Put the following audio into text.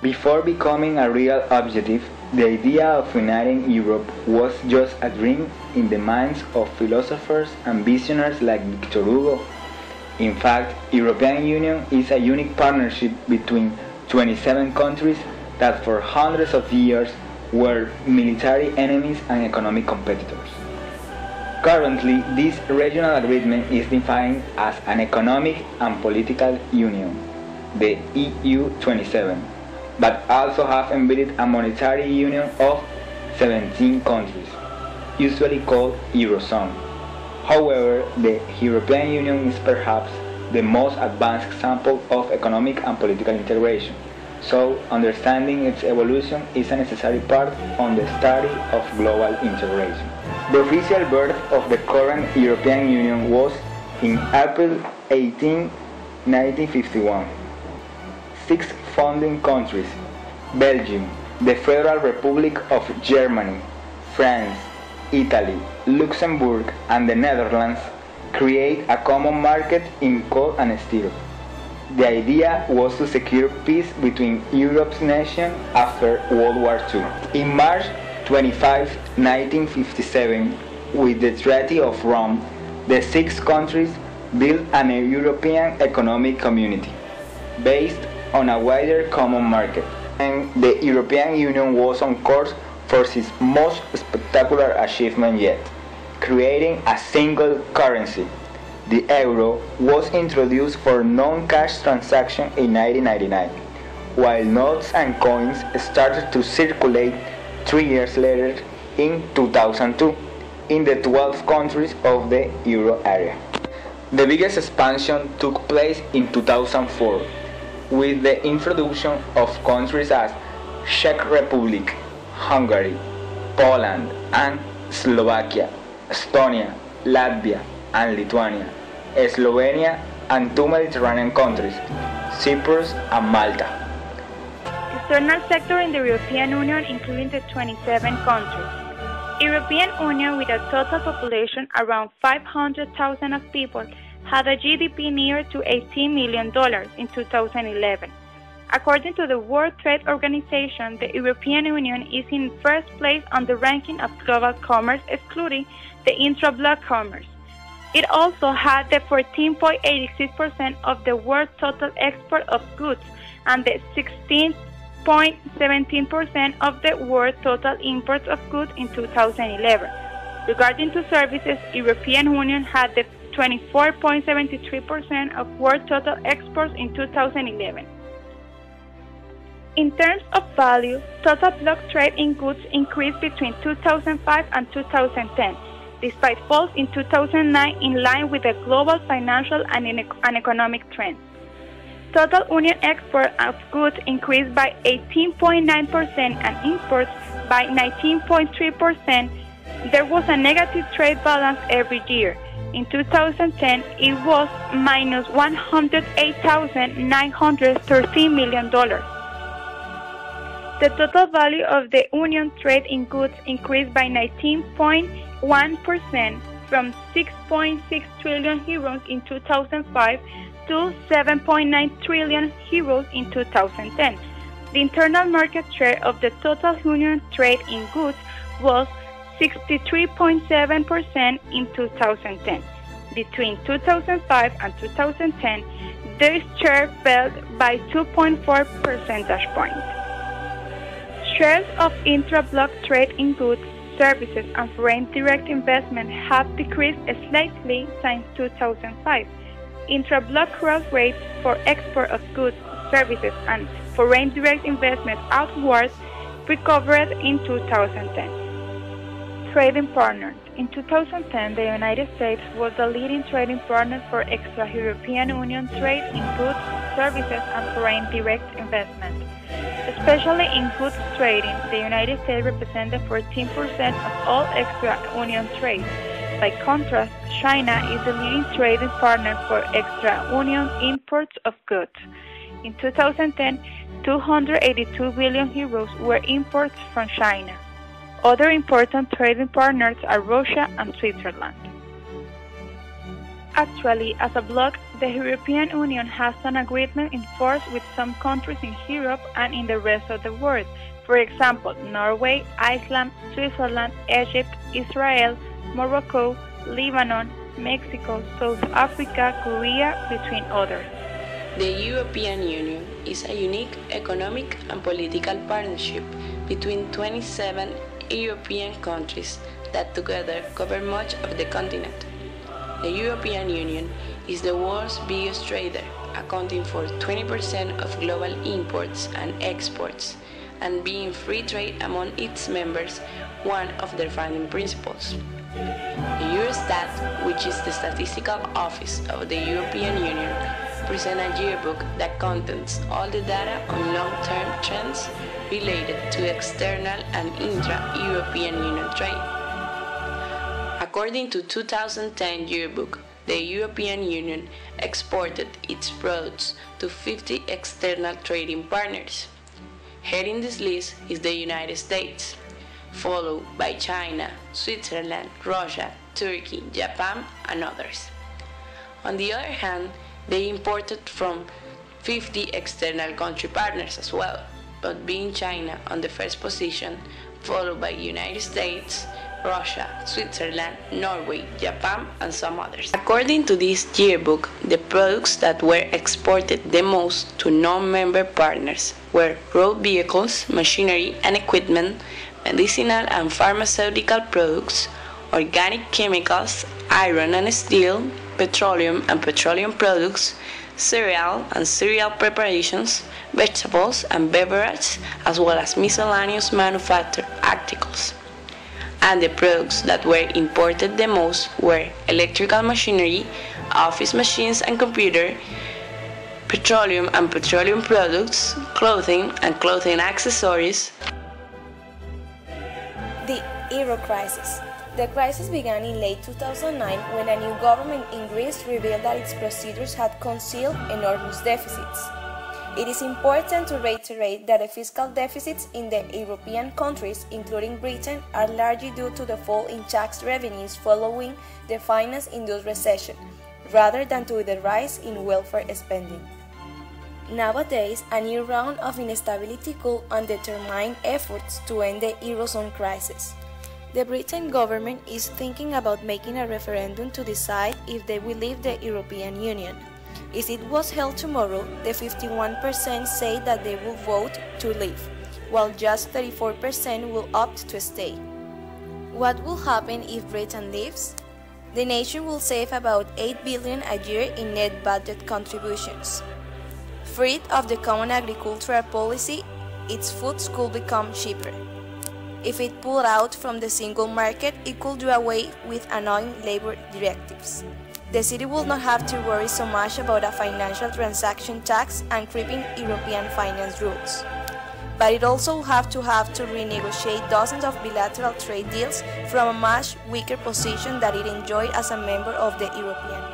Before becoming a real objective, the idea of uniting Europe was just a dream in the minds of philosophers and visionaries like Victor Hugo. In fact, European Union is a unique partnership between 27 countries that for hundreds of years were military enemies and economic competitors. Currently, this regional agreement is defined as an economic and political union, the EU27, but also have embedded a monetary union of 17 countries, usually called Eurozone. However, the European Union is perhaps the most advanced example of economic and political integration, so understanding its evolution is a necessary part on the study of global integration. The official birth of the current European Union was in April 18, 1951. 6 founding countries: Belgium, the Federal Republic of Germany, France, Italy, Luxembourg, and the Netherlands create a common market in coal and steel. The idea was to secure peace between Europe's nations after World War II. In March 25, 1957, with the Treaty of Rome, the 6 countries built an European Economic Community based on a wider common market, and the European Union was on course for its most spectacular achievement yet, creating a single currency. The euro was introduced for non-cash transactions in 1999, while notes and coins started to circulate 3 years later in 2002 in the 12 countries of the euro area. The biggest expansion took place in 2004 with the introduction of countries as Czech Republic, Hungary, Poland, and Slovakia, Estonia, Latvia, and Lithuania, Slovenia, and 2 Mediterranean countries, Cyprus and Malta. The external sector in the European Union including the 27 countries. European Union, with a total population around 500,000 of people, had a GDP near to $18 million in 2011. According to the World Trade Organization, the European Union is in first place on the ranking of global commerce, excluding the intra-bloc commerce. It also had the 14.86% of the world's total export of goods and the 16.17% of the world's total imports of goods in 2011. Regarding to services, European Union had the 24.73% of world total exports in 2011. In terms of value, total bloc trade in goods increased between 2005 and 2010, despite falls in 2009 in line with the global financial and economic trends. Total Union export of goods increased by 18.9% and imports by 19.3%. There was a negative trade balance every year. In 2010, it was minus $108,913 million. The total value of the Union trade in goods increased by 19.1% from 6.6 trillion euros in 2005 to 7.9 trillion euros in 2010. The internal market share of the total Union trade in goods was 63.7% in 2010. Between 2005 and 2010, this share fell by 2.4 percentage points. Shares of intra-bloc trade in goods, services, and foreign direct investment have decreased slightly since 2005. Intra-bloc growth rates for export of goods, services, and foreign direct investment outwards recovered in 2010. Trading partners. In 2010, the United States was the leading trading partner for extra-European Union trade in goods, services, and foreign direct investment. Especially in goods trading, the United States represented 14% of all extra-Union trade. By contrast, China is the leading trading partner for extra-Union imports of goods. In 2010, 282 billion euros were imports from China. Other important trading partners are Russia and Switzerland. Actually, as a bloc, the European Union has an agreement in force with some countries in Europe and in the rest of the world. For example, Norway, Iceland, Switzerland, Egypt, Israel, Morocco, Lebanon, Mexico, South Africa, Korea, between others. The European Union is a unique economic and political partnership between 27 European countries that together cover much of the continent. The European Union is the world's biggest trader, accounting for 20% of global imports and exports, and being free trade among its members one of their founding principles. The Eurostat, which is the statistical office of the European Union, presents a yearbook that contains all the data on long-term trends related to external and intra-European Union trade. According to 2010 yearbook, the European Union exported its products to 50 external trading partners. Heading this list is the United States, followed by China, Switzerland, Russia, Turkey, Japan, and others. On the other hand, they imported from 50 external country partners as well, but being China on the first position, followed by United States, Russia, Switzerland, Norway, Japan, and some others. According to this yearbook, the products that were exported the most to non-member partners were road vehicles, machinery and equipment, medicinal and pharmaceutical products, organic chemicals, iron and steel, petroleum and petroleum products, cereal and cereal preparations, vegetables and beverages, as well as miscellaneous manufactured articles. And the products that were imported the most were electrical machinery, office machines and computer, petroleum and petroleum products, clothing and clothing accessories. The euro crisis. The crisis began in late 2009 when a new government in Greece revealed that its procedures had concealed enormous deficits. It is important to reiterate that the fiscal deficits in the European countries, including Britain, are largely due to the fall in tax revenues following the finance-induced recession, rather than to the rise in welfare spending. Nowadays, a new round of instability could undermine efforts to end the Eurozone crisis. The Britain government is thinking about making a referendum to decide if they will leave the European Union. If it was held tomorrow, the 51% say that they will vote to leave, while just 34% will opt to stay. What will happen if Britain leaves? The nation will save about $8 billion a year in net budget contributions. Freed of the common agricultural policy, its foods could become cheaper. If it pulled out from the single market, it could do away with annoying labor directives. The city will not have to worry so much about a financial transaction tax and creeping European finance rules. But it also will have to renegotiate dozens of bilateral trade deals from a much weaker position that it enjoyed as a member of the European Union.